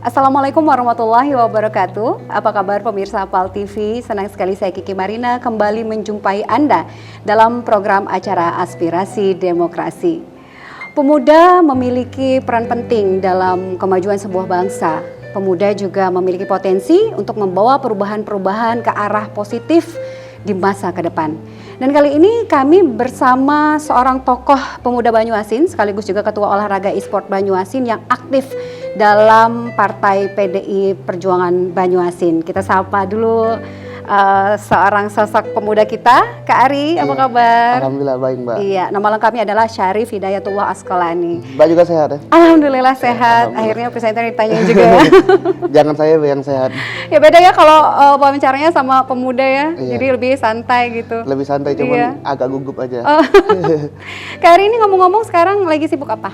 Assalamualaikum warahmatullahi wabarakatuh. Apa kabar pemirsa PAL TV? Senang sekali saya Kiki Marina kembali menjumpai Anda dalam program acara Aspirasi Demokrasi. Pemuda memiliki peran penting dalam kemajuan sebuah bangsa. Pemuda juga memiliki potensi untuk membawa perubahan-perubahan ke arah positif di masa ke depan. Dan kali ini kami bersama seorang tokoh pemuda Banyuasin sekaligus juga ketua olahraga e-sport Banyuasin yang aktif dalam Partai PDI Perjuangan Banyuasin. Kita sapa dulu seorang sosok pemuda kita, Kak Ari, apa kabar? Alhamdulillah baik, Mbak. Iya, nama lengkapnya adalah Syarif Hidayatullah Asqalani. Mbak juga sehat ya? Alhamdulillah sehat. Akhirnya presenter ditanya juga ya. Jangan saya yang sehat. Ya beda ya kalau wawancaranya sama pemuda ya. Iya. Jadi lebih santai gitu. Lebih santai, cuman Iya. agak gugup aja. Kak Ari ini ngomong-ngomong sekarang lagi sibuk apa?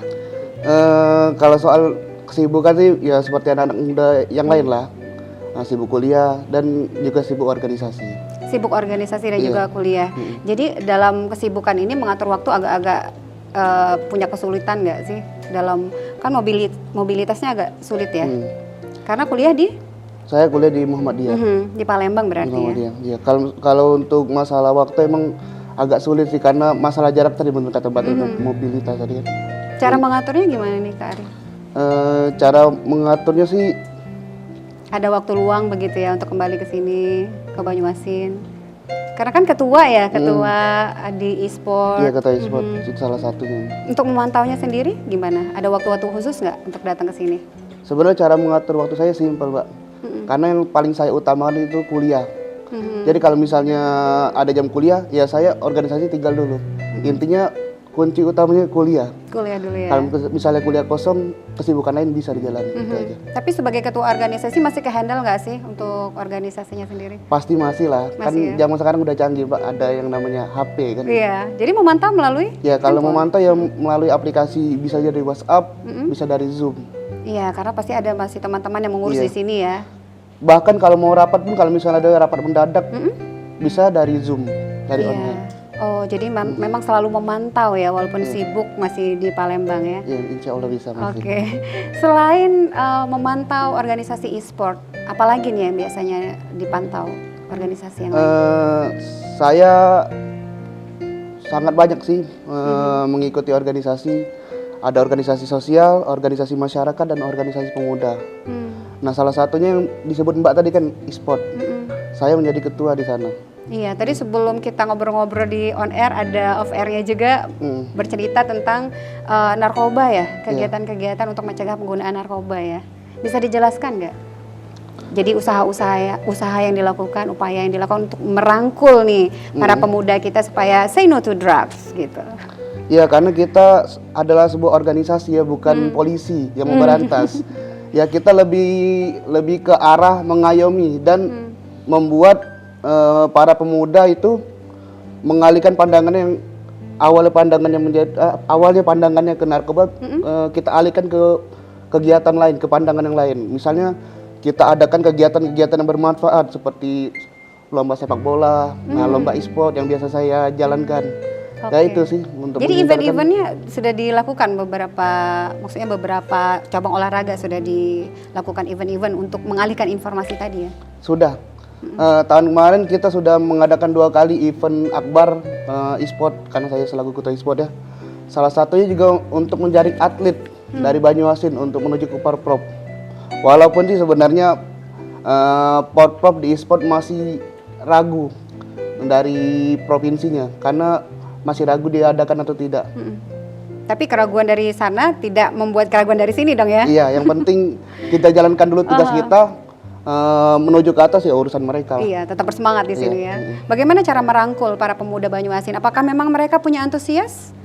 Kalau soal kesibukan sih ya seperti anak-anak muda yang lain lah. Sibuk kuliah dan juga sibuk organisasi. Sibuk organisasi dan Iya. juga kuliah. Jadi dalam kesibukan ini mengatur waktu agak-agak punya kesulitan nggak sih? Dalam kan mobilitasnya agak sulit ya. Karena kuliah di Saya kuliah di Muhammadiyah. di Palembang Di berarti ya. Muhammadiyah. Ya, kalau untuk masalah waktu emang agak sulit sih karena masalah jarak tadi benar kata Mbak, mobilitas tadi kan. Cara mengaturnya gimana nih Kak Ari? Cara mengaturnya sih Ada waktu luang begitu ya untuk kembali ke sini, ke Banyuasin. Karena kan ketua ya, ketua di e-sport. ya kata e-sport itu salah satunya. Untuk memantaunya sendiri gimana? Ada waktu-waktu khusus nggak untuk datang ke sini? Sebenarnya cara mengatur waktu saya simpel, Mbak. Karena yang paling saya utamakan itu kuliah. Jadi kalau misalnya ada jam kuliah, ya saya organisasi tinggal dulu. Intinya kunci utamanya kuliah. Kuliah dulu ya. Kalau misalnya kuliah kosong, kesibukan lain bisa dijalani. Gitu aja. Tapi sebagai ketua organisasi masih ke-handle nggak sih untuk organisasinya sendiri? Pasti masih lah. Masih Kan zaman sekarang udah canggih, Pak. Ada yang namanya HP kan. Iya, jadi memantau melalui? Ya kalau memantau ya melalui aplikasi, bisa dari WhatsApp, bisa dari Zoom. Iya, karena pasti ada masih teman-teman yang mengurus Iya. di sini ya. Bahkan kalau mau rapat pun, kalau misalnya ada rapat mendadak, bisa dari Zoom, dari Iya. online. Oh, jadi memang selalu memantau ya, walaupun sibuk masih di Palembang ya. Ya, insya Allah bisa masih. Oke. Selain memantau organisasi e-sport, apalagi nih yang biasanya dipantau organisasi yang lain? Saya sangat banyak sih mengikuti organisasi. Ada organisasi sosial, organisasi masyarakat, dan organisasi pemuda. Nah, salah satunya yang disebut Mbak tadi kan e-sport. Saya menjadi ketua di sana. Iya, tadi sebelum kita ngobrol-ngobrol di on air, ada off airnya juga bercerita tentang narkoba ya, kegiatan-kegiatan untuk mencegah penggunaan narkoba ya. Bisa dijelaskan nggak? Jadi usaha yang dilakukan, upaya yang dilakukan untuk merangkul nih para pemuda kita supaya say no to drugs gitu. Ya, karena kita adalah sebuah organisasi ya, bukan polisi yang memberantas. Ya, kita lebih ke arah mengayomi dan membuat para pemuda itu mengalihkan pandangan yang awalnya pandangannya ke narkoba, kita alihkan ke kegiatan lain, ke pandangan yang lain. Misalnya kita adakan kegiatan-kegiatan yang bermanfaat seperti lomba sepak bola, lomba e-sport yang biasa saya jalankan. Ya itu sih untuk jadi event-eventnya sudah dilakukan maksudnya beberapa cabang olahraga sudah dilakukan event-event untuk mengalihkan informasi tadi ya? Sudah. Tahun kemarin kita sudah mengadakan 2 kali event akbar e-sport karena saya selaku ketua e-sport ya. Salah satunya juga untuk menjaring atlet dari Banyuasin untuk menuju ke Porprov. Walaupun sih sebenarnya Porprov di e-sport masih ragu dari provinsinya karena masih ragu diadakan atau tidak. Tapi keraguan dari sana tidak membuat keraguan dari sini dong ya? Iya, yang penting kita jalankan dulu tugas kita, menuju ke atas ya urusan mereka. Iya, tetap bersemangat di sini ya. Bagaimana cara merangkul para pemuda Banyuasin? Apakah memang mereka punya antusias?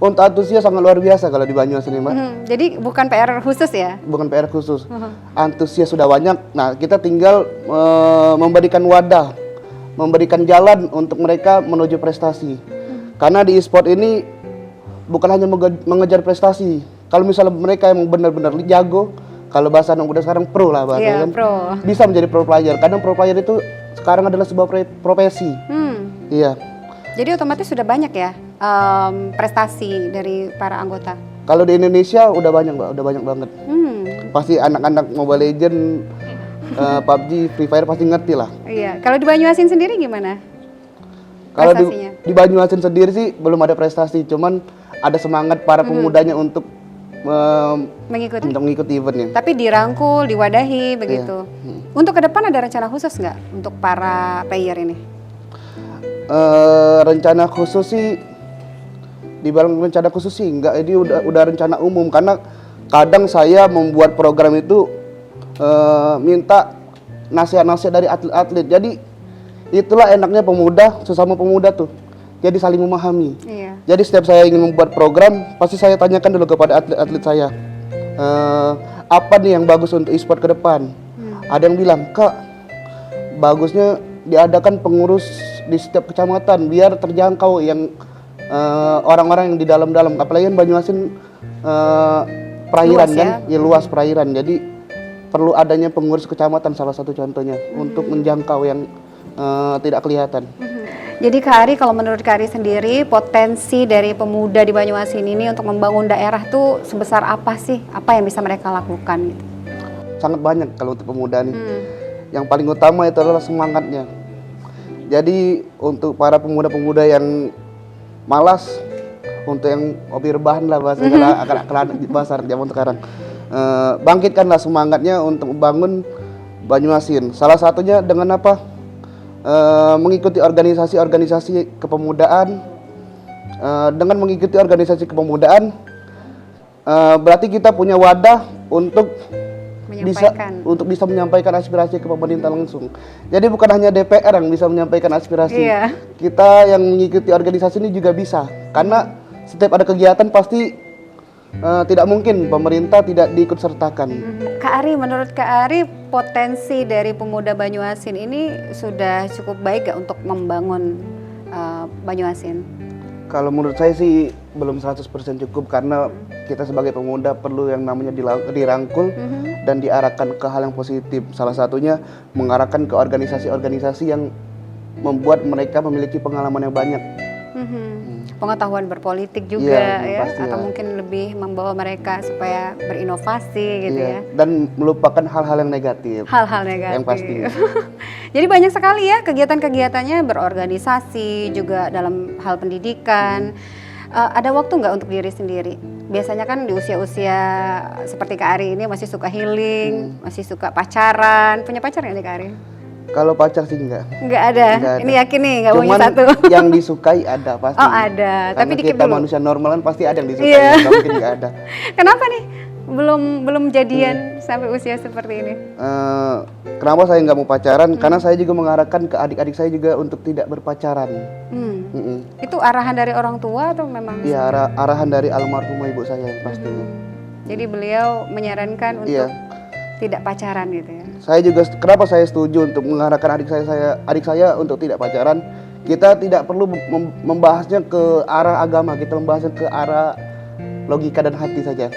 Untuk antusias sangat luar biasa kalau di Banyuasin ini, Mbak. Jadi bukan PR khusus ya? Bukan PR khusus. Antusias sudah banyak. Nah, kita tinggal memberikan wadah, memberikan jalan untuk mereka menuju prestasi. Karena di e-sport ini bukan hanya mengejar prestasi. Kalau misalnya mereka yang benar-benar jago, kalau bahasa anak muda sekarang pro lah bahasanya kan. Pro. Bisa menjadi pro player. Kadang pro player itu sekarang adalah sebuah profesi. Iya. Jadi otomatis sudah banyak ya prestasi dari para anggota. Kalau di Indonesia udah banyak, Mbak, udah banyak banget. pasti anak-anak Mobile Legend, PUBG, Free Fire pasti ngerti lah. Iya. Kalau di Banyuasin sendiri gimana? Kalau Prestasinya? di Banyuasin sendiri sih belum ada prestasi, cuman ada semangat para pemudanya untuk mengikuti eventnya. Tapi dirangkul, diwadahi begitu. Untuk ke depan ada rencana khusus nggak untuk para player ini? Rencana khusus sih, dibilang rencana khusus sih enggak, ini udah rencana umum karena kadang saya membuat program itu minta nasihat-nasihat dari atlet-atlet. Jadi itulah enaknya pemuda, sesama pemuda tuh. Jadi saling memahami. Iya. Jadi setiap saya ingin membuat program, pasti saya tanyakan dulu kepada atlet-atlet saya, apa nih yang bagus untuk e-sport ke depan. Ada yang bilang, Kak, bagusnya diadakan pengurus di setiap kecamatan biar terjangkau yang orang-orang yang di dalam-dalam. Apalagi kan Banyuasin perairan Luas, kan, ya? Luas perairan. Jadi perlu adanya pengurus kecamatan salah satu contohnya untuk menjangkau yang tidak kelihatan. Jadi Kak Ari, kalau menurut Kak Ari sendiri, potensi dari pemuda di Banyuasin ini untuk membangun daerah tuh sebesar apa sih? Apa yang bisa mereka lakukan gitu? Sangat banyak kalau untuk pemuda nih. Yang paling utama itu adalah semangatnya. Jadi untuk para pemuda-pemuda yang malas, untuk yang hobi rebahan lah bahasa bahasa zaman sekarang, bangkitkanlah semangatnya untuk membangun Banyuasin. Salah satunya dengan apa? Mengikuti organisasi-organisasi kepemudaan. Dengan mengikuti organisasi kepemudaan, berarti kita punya wadah untuk bisa menyampaikan aspirasi ke pemerintah langsung. Jadi bukan hanya DPR yang bisa menyampaikan aspirasi. Iya. Kita yang mengikuti organisasi ini juga bisa. Karena setiap ada kegiatan pasti tidak mungkin pemerintah tidak diikut sertakan. Kak Ari, menurut Kak Ari, potensi dari pemuda Banyuasin ini sudah cukup baik gak untuk membangun Banyuasin? Kalau menurut saya sih belum 100% cukup karena kita sebagai pemuda perlu yang namanya dirangkul dan diarahkan ke hal yang positif. Salah satunya mengarahkan ke organisasi-organisasi yang membuat mereka memiliki pengalaman yang banyak. Pengetahuan berpolitik juga ya, pasti atau ya. mungkin lebih membawa mereka supaya berinovasi gitu ya. Dan melupakan hal-hal yang negatif. Hal-hal negatif. Yang pasti. Jadi banyak sekali ya kegiatan-kegiatannya, berorganisasi juga dalam hal pendidikan. Ada waktu nggak untuk diri sendiri? Biasanya kan di usia-usia seperti Kak Ari ini masih suka healing, masih suka pacaran. Punya pacar nggak nih Kak Ari? Kalau pacar sih enggak. Nggak ada. Ini yakin nih nggak punya Cuman satu. yang disukai ada pasti. Oh ada. Karena Tapi dikit kita dulu. manusia normal kan pasti ada yang disukai. Iya. Nggak mungkin nggak ada. Kenapa nih belum jadian sampai usia seperti ini? Kenapa saya nggak mau pacaran? Karena saya juga mengarahkan ke adik-adik saya juga untuk tidak berpacaran. Itu arahan dari orang tua atau memang? Iya, arahan dari almarhumah ibu saya yang pastinya. Jadi beliau menyarankan untuk Iya. tidak pacaran gitu ya. Saya juga kenapa saya setuju untuk mengarahkan adik saya untuk tidak pacaran. Kita tidak perlu membahasnya ke arah agama, kita membahasnya ke arah logika dan hati saja.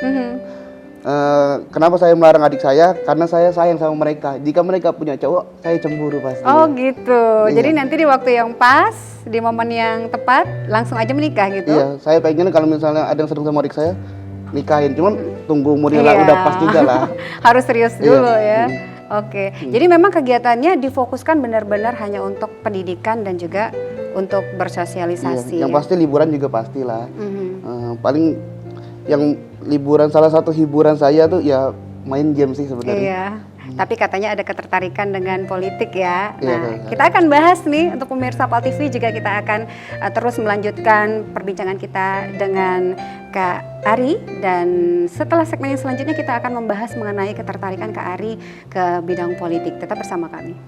Kenapa saya melarang adik saya? Karena saya sayang sama mereka. Jika mereka punya cowok, saya cemburu pasti. Oh gitu. Iya. Jadi nanti di waktu yang pas, di momen yang tepat, langsung aja menikah gitu. Iya, saya pengen kalau misalnya ada yang sedang sama adik saya, nikahin. Cuman tunggu umurnya lah, udah pas juga lah. Harus serius dulu Iya. ya. Oke. Jadi memang kegiatannya difokuskan benar-benar hanya untuk pendidikan dan juga untuk bersosialisasi. Iya, yang ya? pasti liburan juga pastilah. Paling yang liburan, salah satu hiburan saya tuh ya main game sih sebenarnya. Iya. Tapi katanya ada ketertarikan dengan politik ya. Iya, Nah, iya. kita akan bahas nih untuk pemirsa PAL TV juga kita akan terus melanjutkan perbincangan kita dengan Kak Ari, dan setelah segmen yang selanjutnya kita akan membahas mengenai ketertarikan Kak Ari ke bidang politik. Tetap bersama kami.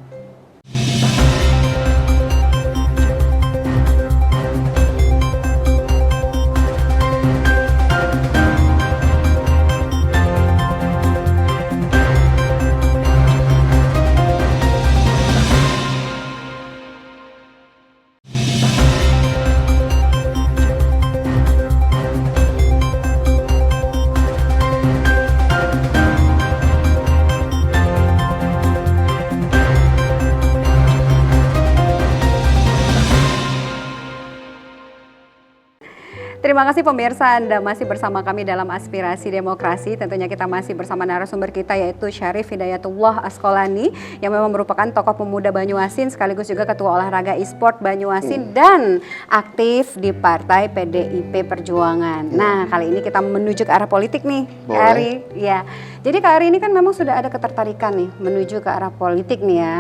Terima kasih pemirsa, Anda masih bersama kami dalam Aspirasi Demokrasi. Tentunya kita masih bersama narasumber kita yaitu Syarif Hidayatullah Asqalani yang memang merupakan tokoh pemuda Banyuasin sekaligus juga ketua olahraga e-sport Banyuasin dan aktif di Partai PDIP Perjuangan. Nah, kali ini kita menuju ke arah politik nih, Kak Ari. Ya. Jadi Kak Ari ini kan memang sudah ada ketertarikan nih menuju ke arah politik nih ya.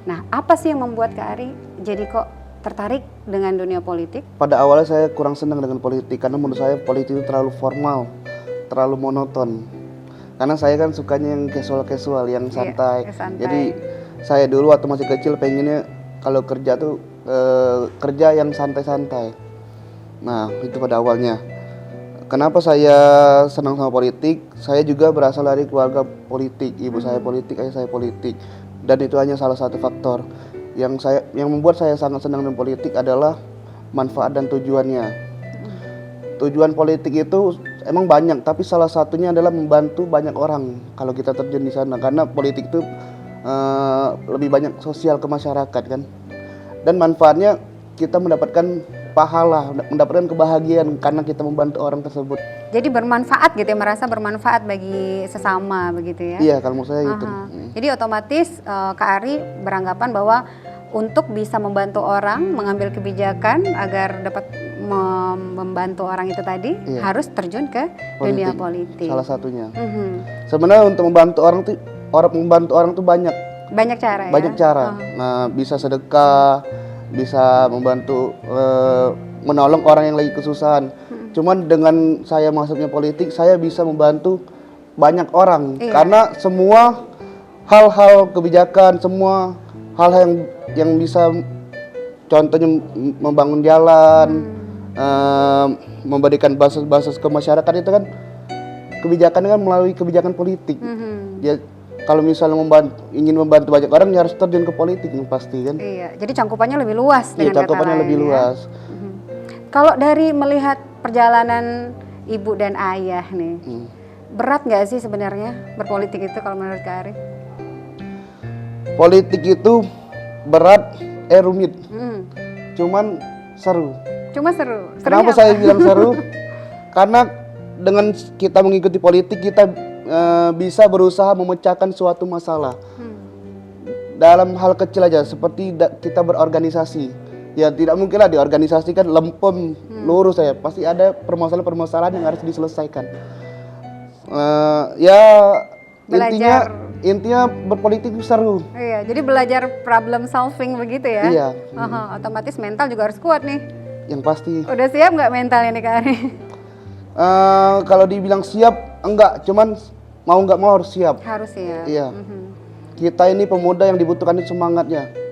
Nah, apa sih yang membuat Kak Ari jadi kok tertarik dengan dunia politik? Pada awalnya saya kurang senang dengan politik karena menurut saya politik itu terlalu formal, terlalu monoton. Karena saya kan sukanya yang casual, yang santai. Jadi saya dulu waktu masih kecil pengennya kalau kerja tuh kerja yang santai-santai. Nah, itu pada awalnya. Kenapa saya senang sama politik? Saya juga berasal dari keluarga politik. Ibu saya politik, ayah saya politik. Dan itu hanya salah satu faktor. Yang membuat saya sangat senang dengan politik adalah manfaat dan tujuannya. Tujuan politik itu emang banyak, tapi salah satunya adalah membantu banyak orang kalau kita terjun di sana. Karena politik itu lebih banyak sosial ke masyarakat kan. Dan manfaatnya kita mendapatkan pahala, mendapatkan kebahagiaan karena kita membantu orang tersebut. Jadi bermanfaat gitu ya, merasa bermanfaat bagi sesama begitu ya? Iya, kalau menurut saya itu. Jadi otomatis Kak Ari beranggapan bahwa untuk bisa membantu orang mengambil kebijakan agar dapat membantu orang itu tadi harus terjun ke dunia politik. Salah satunya. Sebenarnya untuk membantu orang tuh banyak cara ya. Banyak cara. Nah, bisa sedekah, bisa membantu menolong orang yang lagi kesusahan. Cuman dengan saya masuknya politik, saya bisa membantu banyak orang karena semua hal-hal kebijakan, semua hal-hal yang bisa, contohnya membangun jalan, memberikan basis-basis ke masyarakat itu kan kebijakan kan melalui kebijakan politik. Ya, kalau misalnya ingin membantu banyak orang ya harus terjun ke politik pasti kan. Iya, jadi cangkupannya lebih luas dengan cangkupannya lebih luas. Kalau dari melihat perjalanan ibu dan ayah nih, berat nggak sih sebenarnya berpolitik itu kalau menurut Kak Ari? Politik itu berat, rumit, cuman seru. Seru. Kenapa saya bilang seru? Karena dengan kita mengikuti politik kita bisa berusaha memecahkan suatu masalah. Dalam hal kecil aja, seperti kita berorganisasi. Ya tidak mungkin lah diorganisasikan lempem lurus ya. Pasti ada permasalahan-permasalahan yang harus diselesaikan. Intinya berpolitik itu seru. Iya, jadi belajar problem solving begitu ya. Iya. Otomatis mental juga harus kuat nih. Yang pasti. Udah siap nggak mentalnya nih Kak Ari? Kalau dibilang siap, enggak. Cuman mau nggak mau harus siap. Harus siap. Iya. Kita ini pemuda yang dibutuhkan itu semangatnya.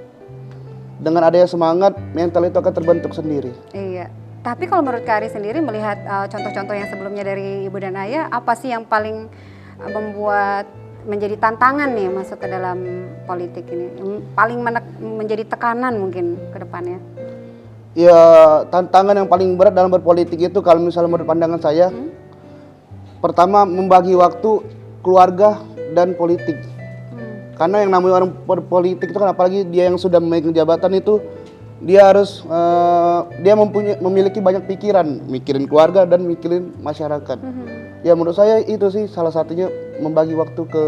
Dengan adanya semangat, mental itu akan terbentuk sendiri. Iya. Tapi kalau menurut Kak Ari sendiri melihat contoh-contoh yang sebelumnya dari ibu dan ayah, apa sih yang paling membuat menjadi tantangan nih masuk ke dalam politik ini? Paling menjadi tekanan mungkin ke depannya? Ya, tantangan yang paling berat dalam berpolitik itu kalau misalnya menurut pandangan saya, pertama membagi waktu keluarga dan politik. Karena yang namanya orang berpolitik itu kan apalagi dia yang sudah memegang jabatan itu dia harus memiliki banyak pikiran, mikirin keluarga dan mikirin masyarakat. Ya menurut saya itu sih salah satunya membagi waktu ke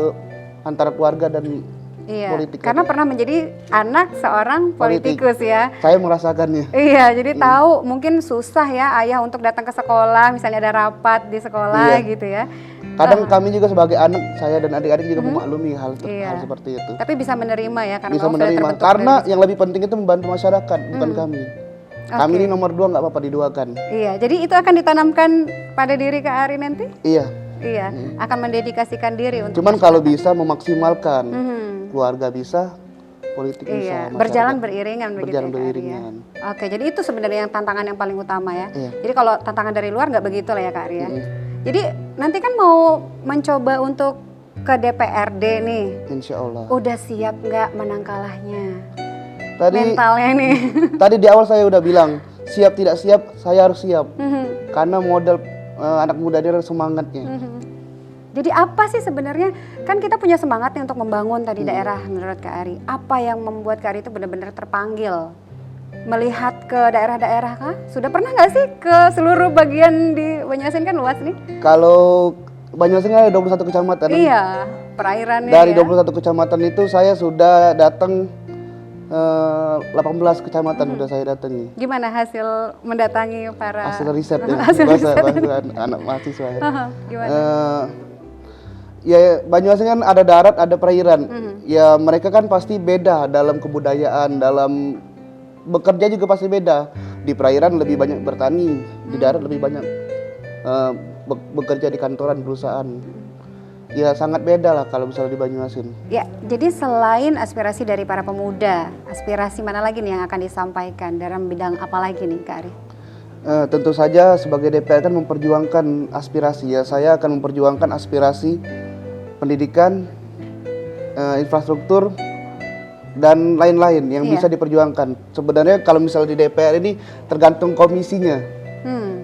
antara keluarga dan politik. Karena pernah menjadi anak seorang politikus ya. Saya merasakannya. Iya, jadi tahu mungkin susah ya ayah untuk datang ke sekolah, misalnya ada rapat di sekolah gitu ya. Kadang kami juga sebagai anak, saya dan adik-adik juga memaklumi hal seperti itu. Tapi bisa menerima ya karena bisa menerima. Karena yang lebih penting itu membantu masyarakat, bukan kami. Kami ini nomor 2 nggak apa-apa diduakan. Iya, jadi itu akan ditanamkan pada diri Kak Ari nanti? Iya. Akan mendedikasikan diri untuk cuman kalau bisa memaksimalkan keluarga bisa, politik bisa, berjalan beriringan begitu. Berjalan beriringan. Ya? Oke, jadi itu sebenarnya yang tantangan yang paling utama ya. Jadi kalau tantangan dari luar nggak begitu lah ya Kak Ari ya. Jadi nanti kan mau mencoba untuk ke DPRD nih. Insya Allah. Udah siap nggak menang kalahnya? Mentalnya nih. Tadi di awal saya udah bilang, siap tidak siap, saya harus siap. Karena modal anak muda ini adalah semangatnya. Jadi apa sih sebenarnya, kan kita punya semangat nih untuk membangun tadi daerah menurut Kak Ari. Apa yang membuat Kak Ari itu benar-benar terpanggil melihat ke daerah-daerah kah? Sudah pernah nggak sih ke seluruh bagian di Banyuasin, kan luas nih? Kalau Banyuasin kan ada 21 kecamatan. Iya, perairannya Dari ya. 21 kecamatan itu saya sudah datang 18 kecamatan sudah saya datangi. Gimana hasil mendatangi para Hasil riset ya, Hasil bahasa riset. anak mahasiswa ya. Gimana? Ya Banyuasin kan ada darat, ada perairan. Ya mereka kan pasti beda dalam kebudayaan, dalam bekerja juga pasti beda. Di perairan lebih banyak bertani, di darat lebih banyak bekerja di kantoran perusahaan. Ya sangat beda lah kalau misalnya di Banyuasin. Ya, jadi selain aspirasi dari para pemuda, aspirasi mana lagi nih yang akan disampaikan dalam bidang apa lagi nih Kak Ari? Tentu saja sebagai DPR kan memperjuangkan aspirasi ya. Saya akan memperjuangkan aspirasi pendidikan, infrastruktur, dan lain-lain yang bisa diperjuangkan. Sebenarnya kalau misalnya di DPR ini tergantung komisinya.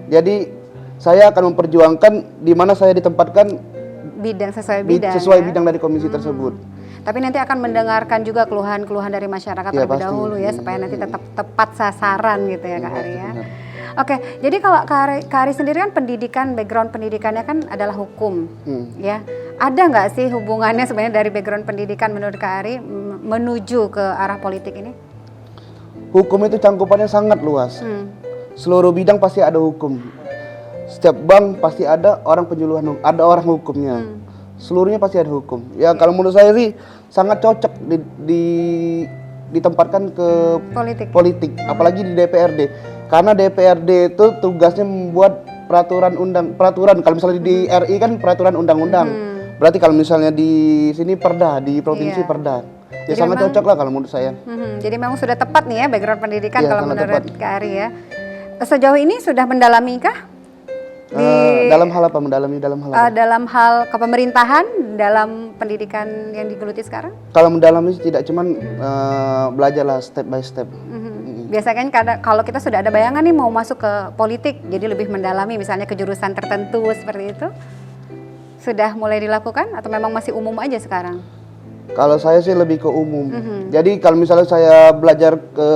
Jadi saya akan memperjuangkan di mana saya ditempatkan Bidang sesuai bidang. sesuai ya? bidang dari komisi tersebut. Tapi nanti akan mendengarkan juga keluhan-keluhan dari masyarakat Ya, terlebih pasti. dahulu ya, supaya nanti tetap tepat sasaran gitu ya Kak Ari ya. Benar. Oke, jadi kalau Kak Ari sendiri kan pendidikan, background pendidikannya kan adalah hukum, ya. Ada nggak sih hubungannya sebenarnya dari background pendidikan menurut Kak Ari menuju ke arah politik ini? Hukum itu cangkupannya sangat luas. Seluruh bidang pasti ada hukum. Setiap bank pasti ada orang penyuluhan, ada orang hukumnya. Seluruhnya pasti ada hukum. Ya kalau menurut saya sih sangat cocok ditempatkan ke politik, apalagi di DPRD. Karena DPRD itu tugasnya membuat peraturan kalau misalnya di RI kan peraturan undang-undang. Berarti kalau misalnya di sini perda, di provinsi perda. Ya Jadi sangat cocok lah kalau menurut saya. Jadi memang sudah tepat nih ya background pendidikan Iya, kalau sangat menurut tepat. Kak Ari ya. Sejauh ini sudah mendalami kah? Dalam hal apa? Mendalami dalam hal apa? Dalam hal kepemerintahan, dalam pendidikan yang digeluti sekarang? Kalau mendalami tidak cuman belajarlah step by step. Biasanya kan kalau kita sudah ada bayangan nih mau masuk ke politik, jadi lebih mendalami misalnya ke jurusan tertentu seperti itu. Sudah mulai dilakukan atau memang masih umum aja sekarang? Kalau saya sih lebih ke umum. Jadi kalau misalnya saya belajar ke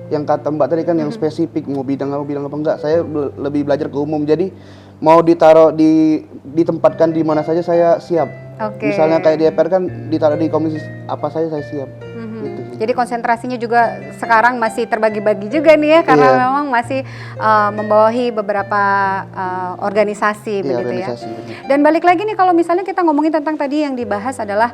yang kata Mbak tadi kan yang spesifik mau bidang apa enggak, saya lebih belajar ke umum. Jadi mau ditempatkan di mana saja saya siap. Misalnya kayak di DPR kan ditaruh di komisi apa saja saya siap. Gitu. Jadi konsentrasinya juga sekarang masih terbagi-bagi juga nih ya, karena memang masih membawahi beberapa organisasi begitu organisasi, ya. Dan balik lagi nih kalau misalnya kita ngomongin tentang tadi yang dibahas adalah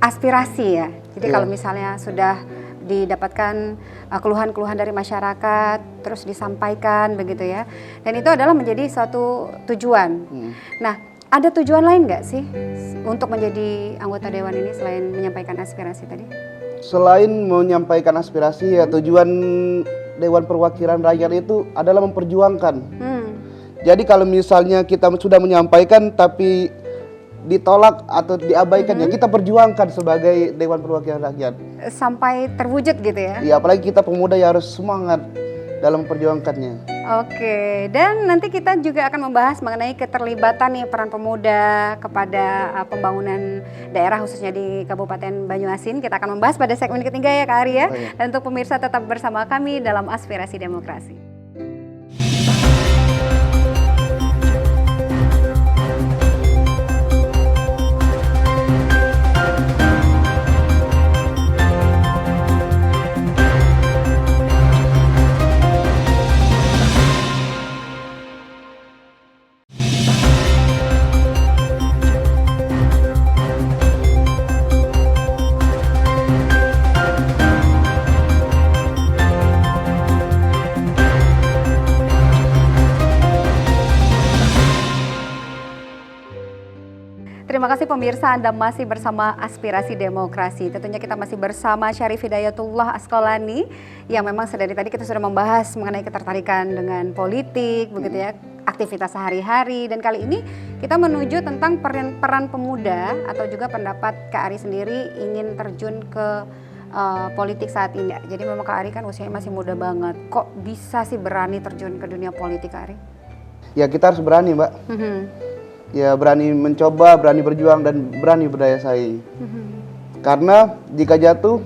aspirasi ya. Jadi kalau misalnya sudah didapatkan keluhan-keluhan dari masyarakat, terus disampaikan begitu ya. Dan itu adalah menjadi suatu tujuan. Nah, ada tujuan lain nggak sih untuk menjadi anggota dewan ini selain menyampaikan aspirasi tadi? Selain menyampaikan aspirasi ya tujuan Dewan Perwakilan Rakyat itu adalah memperjuangkan. Jadi kalau misalnya kita sudah menyampaikan tapi ditolak atau diabaikan ya kita perjuangkan sebagai Dewan Perwakilan Rakyat sampai terwujud gitu ya. Ya apalagi kita pemuda ya harus semangat dalam memperjuangkannya. Oke, dan nanti kita juga akan membahas mengenai keterlibatan nih peran pemuda kepada pembangunan daerah khususnya di Kabupaten Banyuasin. Kita akan membahas pada segmen ketiga ya Kak Ari ya. Dan untuk pemirsa tetap bersama kami dalam Aspirasi Demokrasi. Terima kasih pemirsa, Anda masih bersama Aspirasi Demokrasi. Tentunya kita masih bersama Syarif Hidayatullah Asqalani yang memang dari tadi kita sudah membahas mengenai ketertarikan dengan politik, begitu ya, aktivitas sehari-hari. Dan kali ini kita menuju tentang peran pemuda atau juga pendapat Kak Ari sendiri ingin terjun ke politik saat ini. Jadi memang Kak Ari kan usianya masih muda banget. Kok bisa sih berani terjun ke dunia politik, Kak Ari? Ya kita harus berani, Mbak. Ya berani mencoba, berani berjuang dan berani berdaya saing. Karena jika jatuh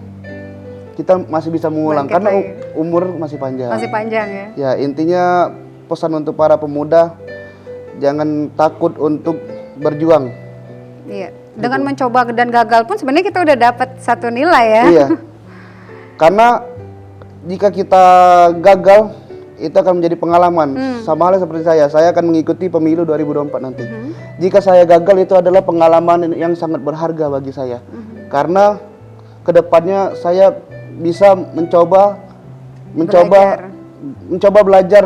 kita masih bisa mengulang Bangkit karena lagi. umur masih panjang. Masih panjang ya. Ya, intinya pesan untuk para pemuda, jangan takut untuk berjuang. Iya. Dengan mencoba dan gagal pun sebenarnya kita udah dapat satu nilai ya. Iya. Karena jika kita gagal, itu akan menjadi pengalaman. Sama halnya seperti saya akan mengikuti pemilu 2024 nanti. Jika saya gagal, itu adalah pengalaman yang sangat berharga bagi saya. Karena kedepannya saya bisa mencoba belajar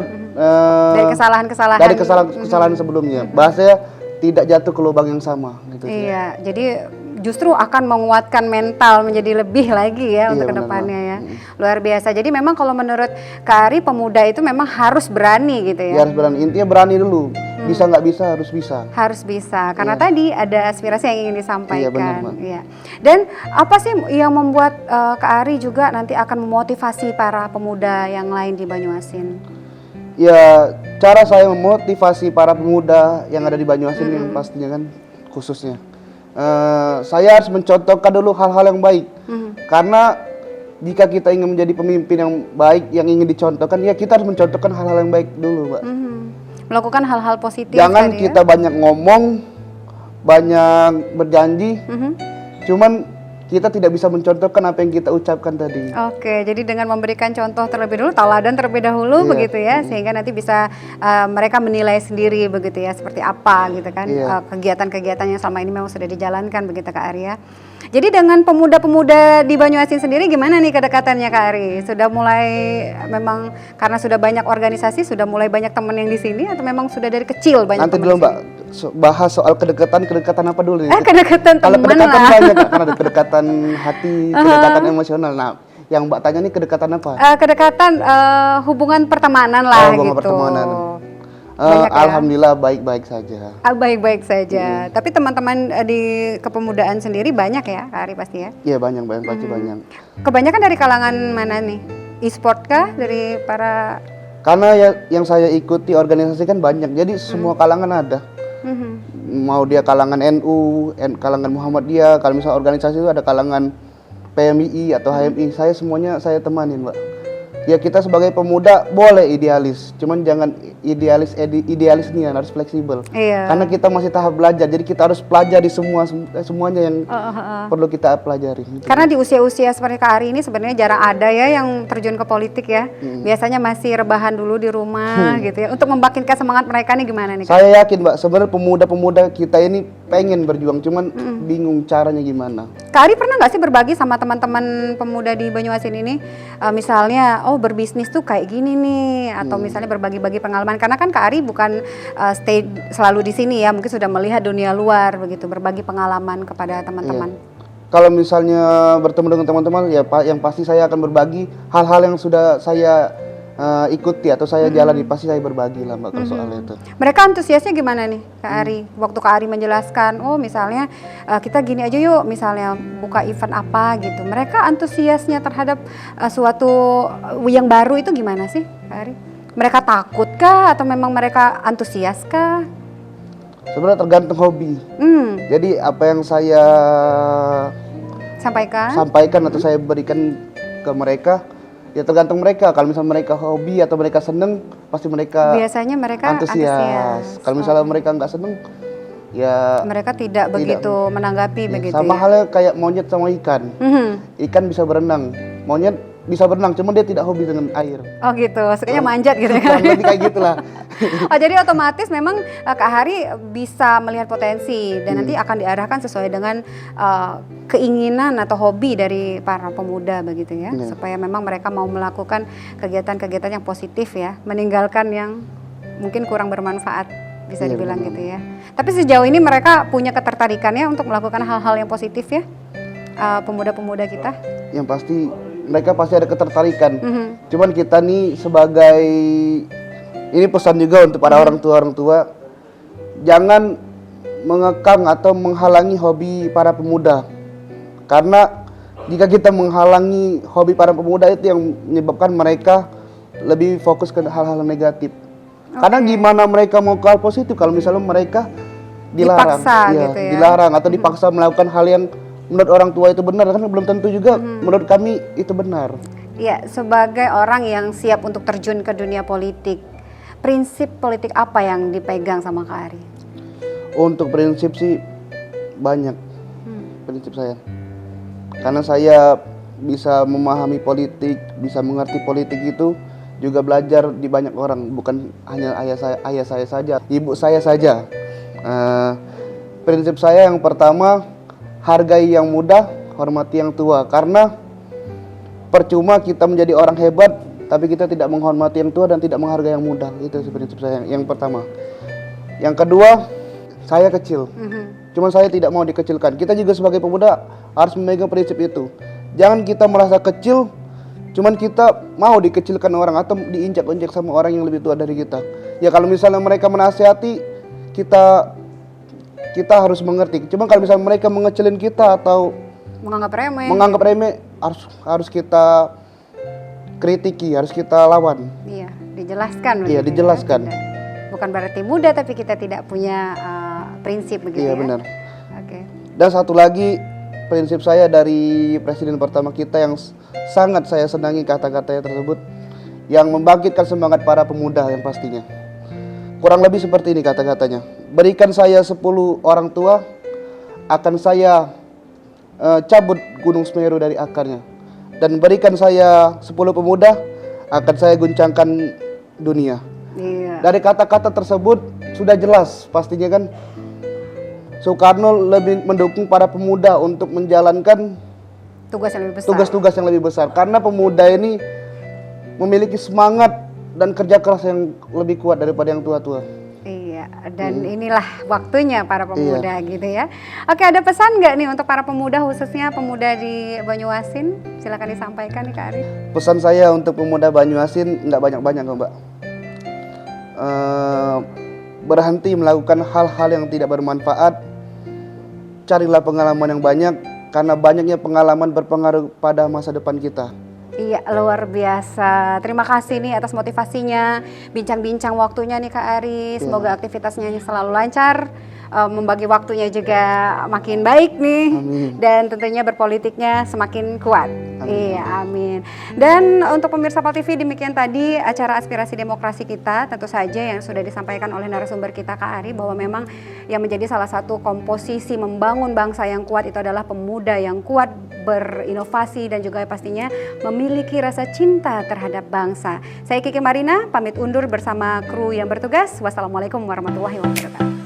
Dari kesalahan-kesalahan. dari kesalahan sebelumnya. Bahasanya tidak jatuh ke lubang yang sama. Gitu. Iya, jadi justru akan menguatkan mental menjadi lebih lagi ya untuk benar, kedepannya ya. Luar biasa. Jadi memang kalau menurut Kak Ari, pemuda itu memang harus berani gitu Ya ya. harus berani. Intinya berani dulu. Bisa nggak bisa harus bisa. Harus bisa, karena tadi ada aspirasi yang ingin disampaikan. Iya, benar, Mbak. Iya. Dan apa sih yang membuat Kak Ari juga nanti akan memotivasi para pemuda yang lain di Banyuasin? Ya, cara saya memotivasi para pemuda yang ada di Banyuasin yang pastinya kan khususnya. Saya harus mencontohkan dulu hal-hal yang baik. Karena jika kita ingin menjadi pemimpin yang baik, yang ingin dicontohkan, ya kita harus mencontohkan hal-hal yang baik dulu, Mbak. Melakukan hal-hal positif Jangan tadi kita banyak ngomong, banyak berjanji, cuman kita tidak bisa mencontohkan apa yang kita ucapkan tadi. Oke, jadi dengan memberikan contoh terlebih dulu, teladan terlebih dahulu Iya. begitu ya, sehingga nanti bisa mereka menilai sendiri begitu ya, seperti apa gitu kan Iya. kegiatan-kegiatan yang selama ini memang sudah dijalankan begitu Kak Ari ya. Jadi dengan pemuda-pemuda di Banyuasin sendiri gimana nih kedekatannya Kak Ari? Sudah mulai memang karena sudah banyak organisasi, sudah mulai banyak teman yang di sini atau memang sudah dari kecil banyak Nanti teman dulu di Mbak, bahas soal kedekatan apa dulu nih? sini? Kedekatan Kalau teman kedekatan lah. banyak Kak, karena ada kedekatan hati, kedekatan emosional. Nah, yang Mbak tanya nih kedekatan apa? Kedekatan hubungan pertemanan lah hubungan gitu. pertemanan. Banyak ya? Alhamdulillah baik-baik saja. Baik-baik saja. Tapi teman-teman di kepemudaan sendiri banyak ya, Kak Ari pasti ya? Iya banyak pasti banyak. Kebanyakan dari kalangan mana nih? E-sport kah? Dari para... Karena ya yang saya ikuti organisasi kan banyak, jadi semua kalangan ada. Mau dia kalangan NU, kalangan Muhammadiyah, kalau misalnya organisasi itu ada kalangan PMII atau HMI, saya semuanya saya temanin, Mbak. Ya kita sebagai pemuda boleh idealis, cuman jangan idealis nian, harus fleksibel. Iya. Karena kita masih tahap belajar, jadi kita harus pelajari semuanya yang perlu kita pelajari. Gitu. Karena di usia-usia seperti Kak Ari ini sebenarnya jarang ada ya yang terjun ke politik ya. Biasanya masih rebahan dulu di rumah gitu ya. Untuk membangkitkan semangat mereka nih gimana nih Kak? Saya yakin Mbak, sebenarnya pemuda-pemuda kita ini pengen berjuang, cuman bingung caranya gimana. Kak Ari pernah nggak sih berbagi sama teman-teman pemuda di Banyuasin ini, misalnya, oh berbisnis tuh kayak gini nih, atau misalnya berbagi-bagi pengalaman, karena kan Kak Ari bukan stay selalu di sini ya, mungkin sudah melihat dunia luar begitu, berbagi pengalaman kepada teman-teman. Kalau misalnya bertemu dengan teman-teman, ya yang pasti saya akan berbagi hal-hal yang sudah saya ikuti atau saya jalani, pasti saya berbagi lah Mbak kalau soal itu. Mereka antusiasnya gimana nih Kak Ari? Waktu Kak Ari menjelaskan, oh misalnya kita gini aja yuk, misalnya buka event apa gitu. Mereka antusiasnya terhadap suatu yang baru itu gimana sih Kak Ari? Mereka takut kah atau memang mereka antusias kah? Sebenarnya tergantung hobi. Jadi apa yang saya sampaikan atau saya berikan ke mereka, ya tergantung mereka. Kalau misalnya mereka hobi atau mereka seneng, pasti mereka biasanya mereka antusias. Kalau misalnya mereka nggak seneng, ya mereka tidak begitu menanggapi ya, begitu sama ya. halnya kayak monyet sama ikan. Ikan bisa berenang, monyet bisa berenang, cuma dia tidak hobi dengan air. Oh gitu, sukanya manjat gitu ya. Kurang lebih kayak gitulah. Oh jadi otomatis memang Kak Hari bisa melihat potensi dan nanti akan diarahkan sesuai dengan keinginan atau hobi dari para pemuda begitu ya, supaya memang mereka mau melakukan kegiatan-kegiatan yang positif ya, meninggalkan yang mungkin kurang bermanfaat bisa dibilang gitu ya. Tapi sejauh ini mereka punya ketertarikannya untuk melakukan hal-hal yang positif ya, pemuda-pemuda kita. Yang pasti mereka pasti ada ketertarikan. Cuman kita nih sebagai, ini pesan juga untuk para orang tua, jangan mengekang atau menghalangi hobi para pemuda. Karena jika kita menghalangi hobi para pemuda, itu yang menyebabkan mereka lebih fokus ke hal-hal negatif. Karena gimana mereka mau ke hal positif kalau misalnya mereka dilarang, dipaksa gitu ya. Dilarang atau dipaksa melakukan hal yang menurut orang tua itu benar, kan belum tentu juga menurut kami itu benar. Ya, sebagai orang yang siap untuk terjun ke dunia politik, prinsip politik apa yang dipegang sama Kak Ari? Untuk prinsip sih banyak prinsip saya. Karena saya bisa memahami politik, bisa mengerti politik itu juga belajar di banyak orang, bukan hanya ayah saya saja, ibu saya saja. Prinsip saya yang pertama, hargai yang muda, hormati yang tua. Karena percuma kita menjadi orang hebat, tapi kita tidak menghormati yang tua dan tidak menghargai yang muda. Itu prinsip saya yang pertama. Yang kedua, saya kecil. Cuman saya tidak mau dikecilkan. Kita juga sebagai pemuda harus memegang prinsip itu. Jangan kita merasa kecil, cuman kita mau dikecilkan orang atau diinjak-injak sama orang yang lebih tua dari kita. Ya kalau misalnya mereka menasihati, kita harus mengerti. Cuma kalau misalnya mereka mengecilin kita atau menganggap remeh, harus kita kritiki, harus kita lawan. Iya, dijelaskan. Iya, dijelaskan. Ya, bukan berarti muda tapi kita tidak punya prinsip begitu. Iya, ya. benar. Oke. Dan satu lagi, prinsip saya dari presiden pertama kita yang sangat saya senangi kata-katanya tersebut, yang membangkitkan semangat para pemuda yang pastinya. Kurang lebih seperti ini kata-katanya. Berikan saya 10 orang tua, akan saya cabut gunung Semeru dari akarnya. Dan berikan saya 10 pemuda, akan saya guncangkan dunia. Iya. Dari kata-kata tersebut sudah jelas pastinya kan, Soekarno lebih mendukung para pemuda untuk menjalankan tugas-tugas yang lebih besar. Karena pemuda ini memiliki semangat dan kerja keras yang lebih kuat daripada yang tua-tua. Iya, dan inilah waktunya para pemuda gitu ya. Oke, ada pesan nggak nih untuk para pemuda, khususnya pemuda di Banyuasin? Silakan disampaikan nih Kak Ari. Pesan saya untuk pemuda Banyuasin nggak banyak-banyak Mbak. Berhenti melakukan hal-hal yang tidak bermanfaat. Carilah pengalaman yang banyak, karena banyaknya pengalaman berpengaruh pada masa depan kita. Iya, luar biasa. Terima kasih nih atas motivasinya, bincang-bincang waktunya nih Kak Ari. Semoga aktivitasnya selalu lancar, membagi waktunya juga makin baik nih. Amin. Dan tentunya berpolitiknya semakin kuat. Amin. Iya, amin. Dan untuk pemirsa PAL TV, demikian tadi acara aspirasi demokrasi kita, tentu saja yang sudah disampaikan oleh narasumber kita Kak Ari, bahwa memang yang menjadi salah satu komposisi membangun bangsa yang kuat itu adalah pemuda yang kuat, berinovasi, dan juga pastinya memiliki rasa cinta terhadap bangsa. Saya Kiki Marina, pamit undur bersama kru yang bertugas. Wassalamualaikum warahmatullahi wabarakatuh.